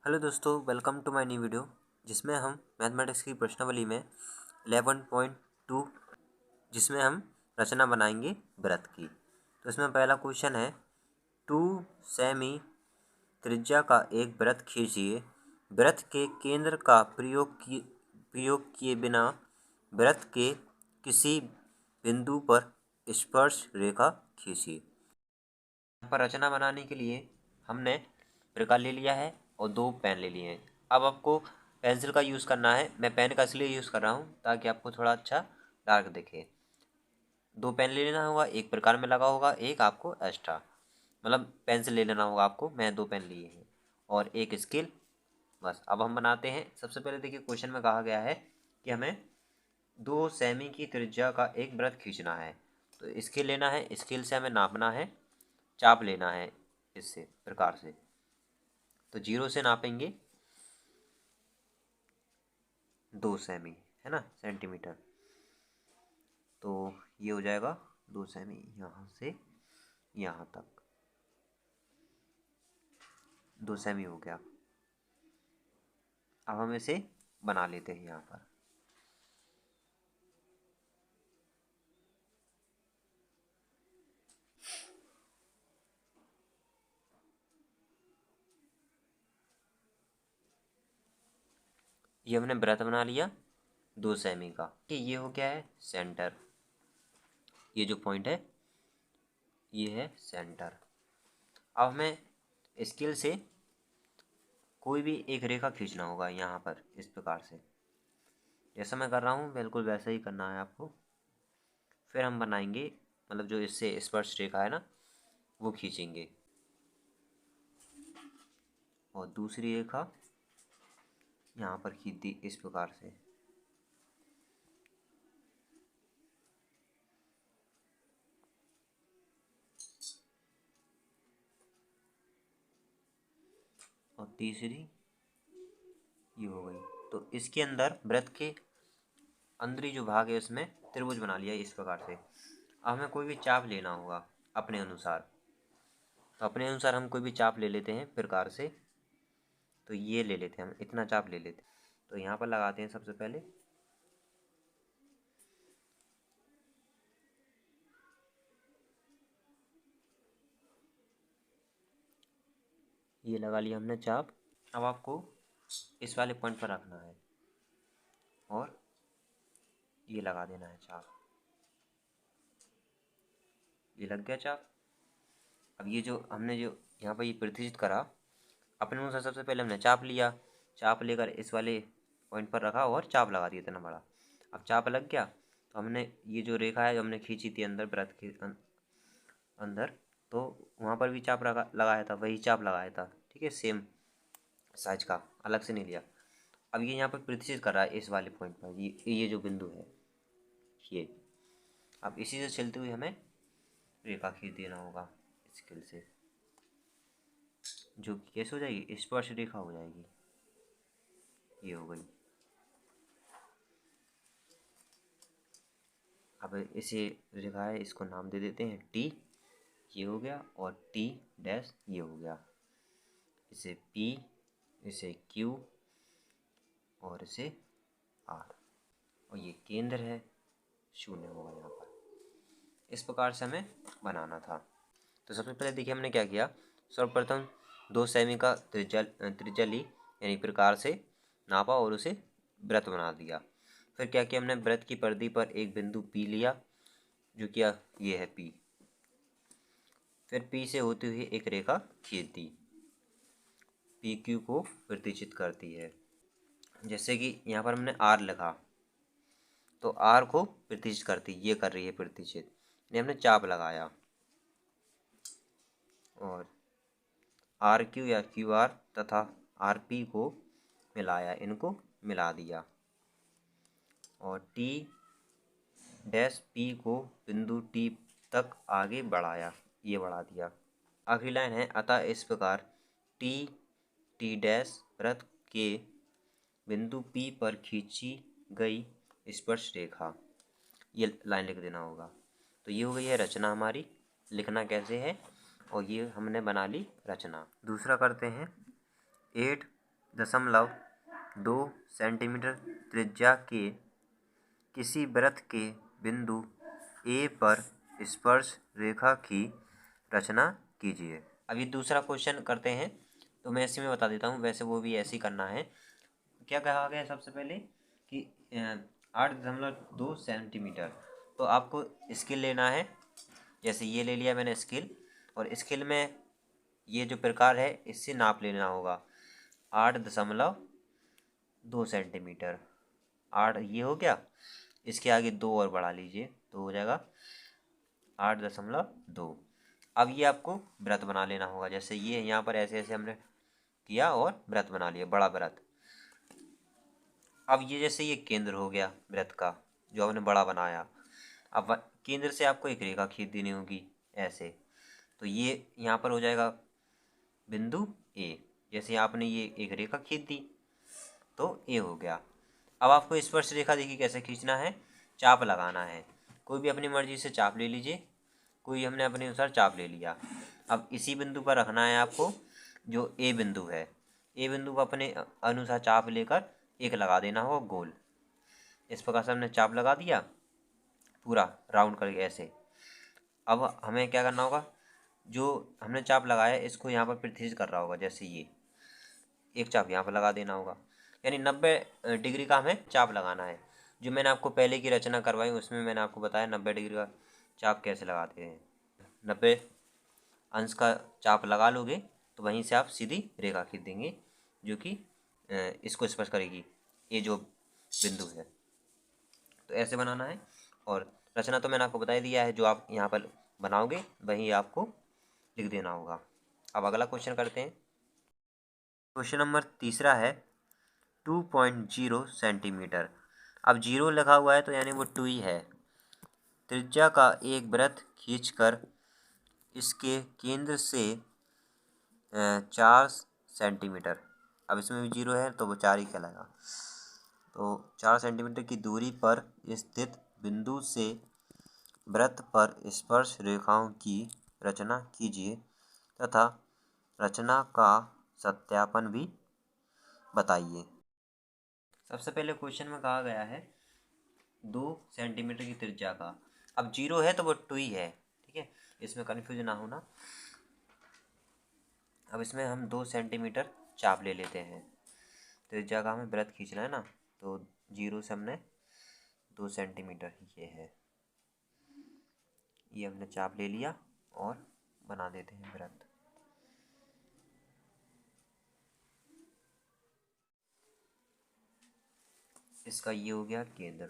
Hello दोस्तों, welcome to my new video जिसमें हम मैथमेटिक्स की प्रश्नावली में 11.2 जिसमें हम रचना बनाएंगे वृत्त की। तो इसमें पहला क्वेश्चन है 2 सेमी त्रिज्या का एक वृत्त खींचिए। वृत्त के केंद्र का प्रयोग किए बिना वृत्त के किसी बिंदु पर स्पर्श रेखा खींचिए। यहाँ पर रचना बनाने के लिए हमने प्रकार ले लिया है और 2 पेन ले लिए हैं। अब आपको पेंसिल का यूज़ करना है। मैं पेन का इसलिए यूज़ कर रहा हूँ ताकि आपको थोड़ा अच्छा डार्क दिखे। 2 पेन ले लेना होगा, एक प्रकार में लगा होगा, एक आपको एक्स्ट्रा मतलब पेंसिल ले लेना होगा आपको। मैं 2 पेन लिए हैं और एक स्केल। बस अब हम बनाते हैं। सबसे पहले देखिए, क्वेश्चन में कहा गया है कि हमें 2 सेमी की त्रिज्या का एक वृत्त खींचना है। तो स्केल लेना है, स्केल से हमें नापना है, चाप लेना है इससे प्रकार से। तो 0 से नापेंगे 2 सेमी, है ना, सेंटीमीटर। तो ये हो जाएगा 2 सेमी यहाँ से यहाँ तक। 2 सेमी हो गया। अब हम इसे बना लेते हैं यहाँ पर। ये हमने वृत्त बना लिया 2 सेमी का कि ये हो गया है सेंटर। ये जो पॉइंट है ये है सेंटर। अब हमें स्केल से कोई भी एक रेखा खींचना होगा यहाँ पर इस प्रकार से। जैसा मैं कर रहा हूँ बिल्कुल वैसा ही करना है आपको। फिर हम बनाएंगे, मतलब जो इससे स्पर्श रेखा है ना वो खींचेंगे और दूसरी रेखा यहाँ पर खींच दी इस प्रकार से। और तीसरी ये हो गई। तो इसके अंदर वृत्त के अंदरी जो भाग है उसमें त्रिभुज बना लिया इस प्रकार से। अब हमें कोई भी चाप लेना होगा अपने अनुसार। तो अपने अनुसार हम कोई भी चाप ले लेते हैं प्रकार से। तो ये ले लेते हैं, हम इतना चाप ले लेते हैं। तो यहाँ पर लगाते हैं सबसे पहले। ये लगा लिया हमने चाप। अब आपको इस वाले पॉइंट पर रखना है और ये लगा देना है चाप। ये लग गया चाप। अब ये जो हमने जो यहाँ पर ये प्रतिष्ठित करा, अपने अनुसार सबसे पहले हमने चाप लिया। चाप लेकर इस वाले पॉइंट पर रखा और चाप लगा दिया इतना बड़ा। अब चाप लग गया तो हमने ये जो रेखा है जो हमने खींची थी अंदर वृत्त के अंदर, तो वहाँ पर भी चाप लगाया था, वही चाप लगाया था, ठीक है, सेम साइज का, अलग से नहीं लिया। अब ये यहाँ पर प्रतिष्ठित कर रहा है इस वाले पॉइंट पर, ये जो बिंदु है ये। अब इसी से चलते हुए हमें रेखा खींच देना होगा स्केल से, जो कैसे हो जाएगी, स्पर्श रेखा हो जाएगी। ये हो गई। अब इसे रेखा है, इसको नाम दे देते हैं टी। ये हो गया और टी डैश ये हो गया। इसे पी, इसे क्यू और इसे आर। और ये केंद्र है, शून्य होगा यहाँ पर। इस प्रकार से हमें बनाना था। तो सबसे पहले देखिए हमने क्या किया। सर्वप्रथम 2 सेमी का त्रिज्या ली, यानी प्रकार से नापा और उसे वृत्त बना दिया। फिर क्या किया हमने, वृत्त की परिधि पर एक बिंदु P लिया, जो किया ये है P। फिर P से होती हुई एक रेखा खींच दी, PQ को प्रतिचित करती है। जैसे कि यहाँ पर हमने R लिखा तो R को प्रतिचित करती, ये कर रही है प्रतिचित, यानी हमने चाप लगाया। और RQ या QR तथा RP को मिलाया, इनको मिला दिया। और T डैश P को बिंदु T तक आगे बढ़ाया, ये बढ़ा दिया। अगली लाइन है, अतः इस प्रकार T डैश वृत्त के बिंदु P पर खींची गई स्पर्श रेखा, ये लाइन लिख देना होगा। तो ये हो गई है रचना हमारी। लिखना कैसे है, और ये हमने बना ली रचना। दूसरा करते हैं 8 0.2 सेंटीमीटर त्रिज्या के किसी वृत्त के बिंदु ए पर स्पर्श रेखा की रचना कीजिए। अब ये दूसरा क्वेश्चन करते हैं, तो मैं इसी में बता देता हूँ, वैसे वो भी ऐसे ही करना है। क्या कहा गया सबसे पहले कि 8.2 सेंटीमीटर, तो आपको स्केल लेना है। जैसे ये ले लिया मैंने स्केल, और स्केल में ये जो प्रकार है इससे नाप लेना होगा 8.2 सेंटीमीटर। 8 ये हो गया, इसके आगे 2 और बढ़ा लीजिए तो हो जाएगा 8.2। अब ये आपको वृत्त बना लेना होगा। जैसे ये यहाँ पर ऐसे ऐसे हमने किया और वृत्त बना लिया, बड़ा वृत्त। अब ये जैसे ये केंद्र हो गया वृत्त का जो हमने बड़ा बनाया। अब केंद्र से आपको एक रेखा खींच देनी होगी ऐसे, तो ये यहाँ पर हो जाएगा बिंदु ए। जैसे आपने ये एक रेखा खींच दी तो ए हो गया। अब आपको स्पर्श रेखा देखिए कैसे खींचना है, चाप लगाना है। कोई भी अपनी मर्जी से चाप ले लीजिए, कोई हमने अपने अनुसार चाप ले लिया। अब इसी बिंदु पर रखना है आपको जो ए बिंदु है। ए बिंदु को अपने अनुसार चाप लेकर एक लगा देना होगा गोल। इस प्रकार से हमने चाप लगा दिया पूरा राउंड करके ऐसे। अब हमें क्या करना होगा, जो हमने चाप लगाया इसको यहाँ पर प्रतिष्ठित कर रहा होगा। जैसे ये एक चाप यहाँ पर लगा देना होगा, यानी 90 डिग्री का हमें चाप लगाना है। जो मैंने आपको पहले की रचना करवाई उसमें मैंने आपको बताया 90 डिग्री का चाप कैसे लगाते हैं। 90 अंश का चाप लगा लोगे तो वहीं से आप सीधी रेखा खींच देंगे जो कि इसको स्पर्श करेगी, ये जो बिंदु है। तो ऐसे बनाना है, और रचना तो मैंने आपको बता दिया है, जो आप यहाँ पर बनाओगे वही आपको लिख देना होगा। अब अगला क्वेश्चन करते हैं। क्वेश्चन नंबर तीसरा है 2.0 सेंटीमीटर। अब 0 लिखा हुआ है तो यानी वो 2 ही है। त्रिज्या का एक वृत्त खींचकर इसके केंद्र से 4 सेंटीमीटर, अब इसमें भी 0 है तो वो 4 ही कहलाएगा। तो 4 सेंटीमीटर की दूरी पर स्थित बिंदु से वृत्त पर स्पर्श रेखाओं की रचना कीजिए तथा रचना का सत्यापन भी बताइए। सबसे पहले क्वेश्चन में कहा गया है 2 सेंटीमीटर की त्रिज्या का। अब 0 है तो वो 2 ही है, ठीक है, इसमें कन्फ्यूजन ना होना। अब इसमें हम 2 सेंटीमीटर चाप ले लेते हैं। त्रिज्या का हमें वृत्त खींचना है ना, तो 0 से हमने 2 सेंटीमीटर ये है, ये हमने चाप ले लिया और बना देते हैं वृत्त। इसका ये हो गया केंद्र,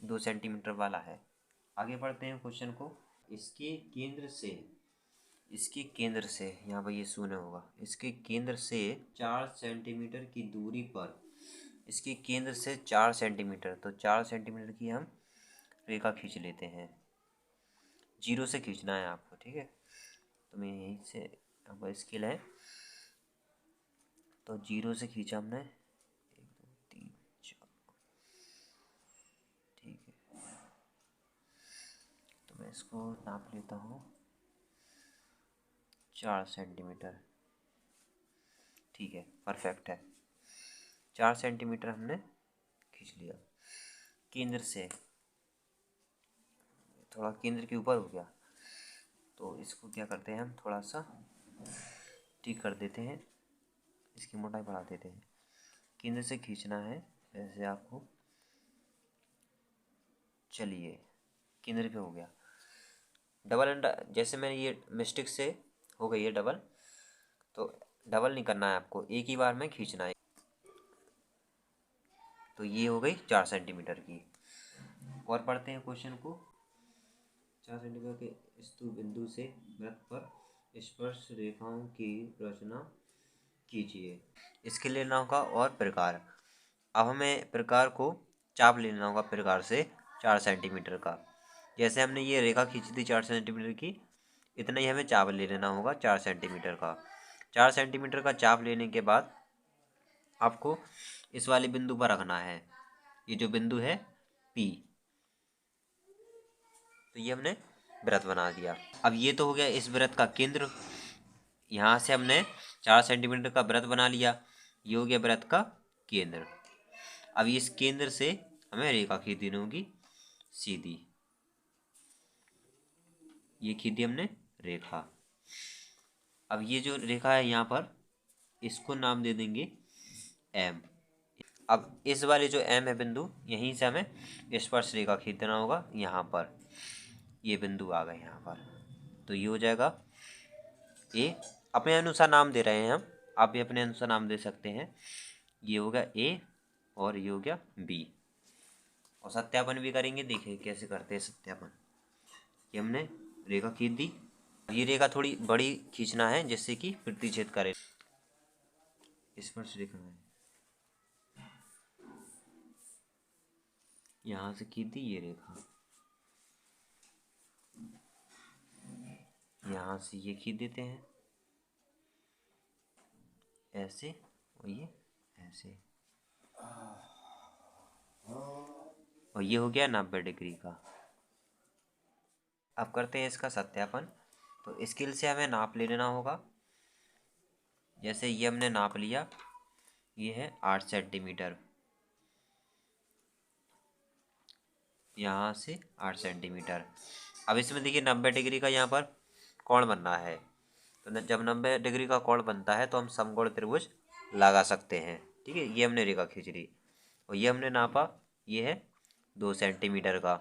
2 सेंटीमीटर वाला है। आगे बढ़ते हैं क्वेश्चन को। इसके केंद्र से यहाँ पर ये शून्य होगा। इसके केंद्र से 4 सेंटीमीटर की दूरी पर, इसके केंद्र से 4 सेंटीमीटर, तो 4 सेंटीमीटर की हम रेखा खींच लेते हैं। 0 से खींचना है आपको, ठीक है। तो मैं यहीं से आपका स्केल है, तो 0 से खींचा हमने 1 2 3 4, ठीक है। तो मैं इसको नाप लेता हूँ 4 सेंटीमीटर, ठीक है, परफेक्ट है। 4 सेंटीमीटर हमने खींच लिया। केंद्र से थोड़ा केंद्र के ऊपर हो गया, तो इसको क्या करते हैं हम थोड़ा सा ठीक कर देते हैं, इसकी मोटाई बढ़ा देते हैं। केंद्र से खींचना है ऐसे आपको, चलिए केंद्र पे हो गया। डबल एंड, जैसे मैंने ये मिस्टेक से हो गई है डबल, तो डबल नहीं करना है आपको, एक ही बार में खींचना है। तो ये हो गई 4 सेंटीमीटर की। और पढ़ते हैं क्वेश्चन को। 4 सेंटीमीटर के स्तु बिंदु से वृत्त पर स्पर्श रेखाओं की रचना कीजिए। इसके लेना होगा और प्रकार। अब हमें प्रकार को चाप लेना होगा प्रकार से 4 सेंटीमीटर का। जैसे हमने ये रेखा खींची थी 4 सेंटीमीटर की, इतना ही हमें चाप ले लेना होगा 4 सेंटीमीटर का। 4 सेंटीमीटर का चाप लेने के बाद आपको इस वाले बिंदु पर रखना है, ये जो बिंदु है P। तो ये हमने वृत्त बना दिया। अब ये तो हो गया इस वृत्त का केंद्र, यहाँ से हमने 4 सेंटीमीटर का वृत्त बना लिया, ये हो गया वृत्त का केंद्र। अब इस केंद्र से हमें रेखा खींचनी होगी सीधी, ये खींची हमने रेखा। अब ये जो रेखा है यहाँ पर, इसको नाम दे देंगे M। अब इस वाले जो M है बिंदु, यहीं से हमें स्पर्श रेखा खींचना होगा यहाँ पर, ये बिंदु आ गए यहाँ पर, तो ये हो जाएगा A। अपने अनुसार नाम दे रहे हैं हम, आप भी अपने अनुसार नाम दे सकते हैं। ये हो गया A और ये हो गया B। और सत्यापन भी करेंगे, देखिए कैसे करते हैं सत्यापन। ये हमने रेखा खींच दी, ये रेखा थोड़ी बड़ी खींचना है जिससे कि प्रतिच्छेद करे। स्पर्श रेखा है, यहाँ से खींच दी ये रेखा, यहाँ से ये खींच देते हैं ऐसे, और ये ऐसे, और ये हो गया 90 डिग्री का। अब करते हैं इसका सत्यापन। तो स्केल से हमें नाप ले लेना होगा। जैसे ये हमने नाप लिया, ये है 8 सेंटीमीटर, यहाँ से 8 सेंटीमीटर। अब इसमें देखिए 90 डिग्री का यहाँ पर कोण बनना है, तो जब 90 डिग्री का कोण बनता है तो हम समकोण त्रिभुज लगा सकते हैं। ठीक है, ये हमने रेखा खींच ली और ये हमने नापा, ये है 2 सेंटीमीटर का।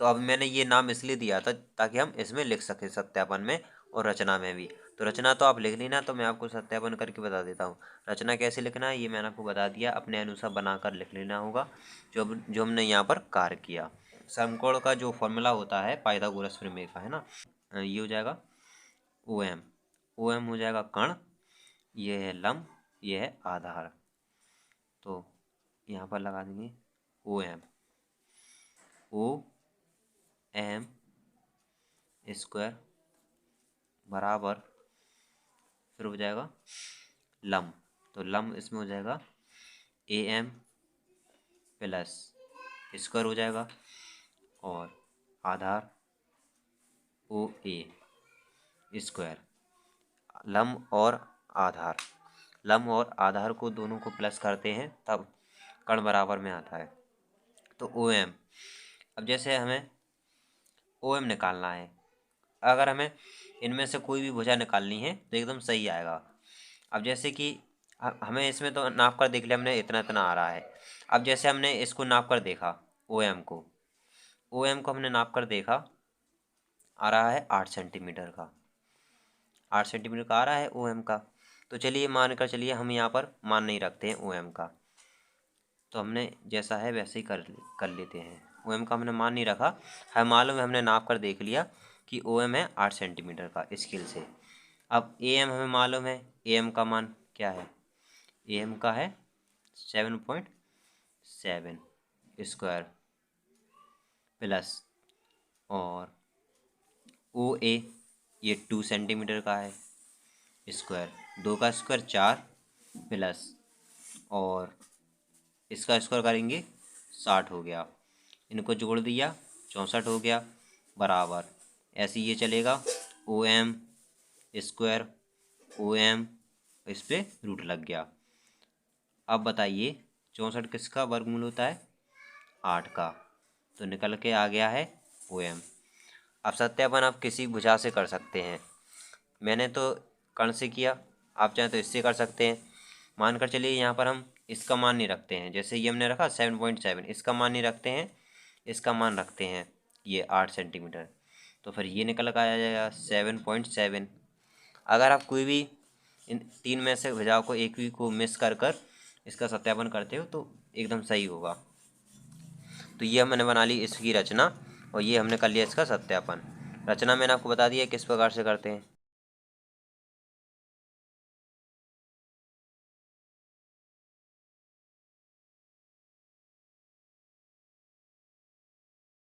तो अब मैंने ये नाम इसलिए दिया था ताकि हम इसमें लिख सकें सत्यापन में और रचना में भी। तो रचना तो आप लिख लेना, तो मैं आपको सत्यापन करके बता देता हूँ। रचना कैसे लिखना है ये मैंने आपको बता दिया, अपने अनुसार बनाकर लिख लेना होगा जो हमने यहाँ पर कार्य किया। समकोण का जो फॉर्मूला होता है पाइथागोरस प्रमेय का, है ना, ये हो जाएगा OM। OM हो जाएगा कर्ण, ये है लंब, ये है आधार। तो यहाँ पर लगा देंगे OM, OM स्क्वायर बराबर, फिर हो जाएगा लंब, तो लंब इसमें हो जाएगा AM प्लस स्क्वायर हो जाएगा, और आधार OA स्क्वायर। लंब और आधार, लंब और आधार को दोनों को प्लस करते हैं तब कर्ण बराबर में आता है। तो OM, अब जैसे हमें OM निकालना है, अगर हमें इनमें से कोई भी भुजा निकालनी है तो एकदम सही आएगा। अब जैसे कि हमें इसमें तो नाप कर देख लिया हमने, इतना इतना आ रहा है। अब जैसे हमने इसको नाप कर देखा, OM को हमने नाप कर देखा, आ रहा है 8 सेंटीमीटर का, 8 सेंटीमीटर का आ रहा है OM का। तो चलिए मान कर चलिए, हम यहाँ पर मान नहीं रखते हैं OM का, तो हमने जैसा है वैसे ही कर लेते हैं। OM का हमने मान नहीं रखा, हमें मालूम है, हमने नाप कर देख लिया कि OM है 8 सेंटीमीटर का स्केल से। अब AM हमें मालूम है, AM का मान क्या है, AM का है 7.7 स्क्वायर प्लस, और OA ये 2 सेंटीमीटर का है स्क्वायर, 2 का स्क्वायर 4 प्लस, और इसका स्क्वायर करेंगे 60 हो गया, इनको जोड़ दिया 64 हो गया, बराबर। ऐसे ये चलेगा OM स्क्वायर OM, इस पर रूट लग गया। अब बताइए 64 किसका वर्गमूल होता है, 8 का, तो निकल के आ गया है OM। अब सत्यापन आप किसी भुजा से कर सकते हैं, मैंने तो कर्ण से किया, आप चाहें तो इससे कर सकते हैं। मानकर चलिए यहाँ पर हम इसका मान नहीं रखते हैं, जैसे ये हमने रखा 7.7, इसका मान नहीं रखते हैं, इसका मान रखते हैं ये 8 सेंटीमीटर, तो फिर ये निकल कर आ जाएगा 7.7। अगर आप कोई भी इन 3 में से भुजाओं को एक भी को मिस कर इसका सत्यापन करते हो तो एकदम सही होगा। तो ये हमने बना ली इसकी रचना, और ये हमने कर लिया इसका सत्यापन। रचना मैंने आपको बता दिया किस प्रकार से करते हैं।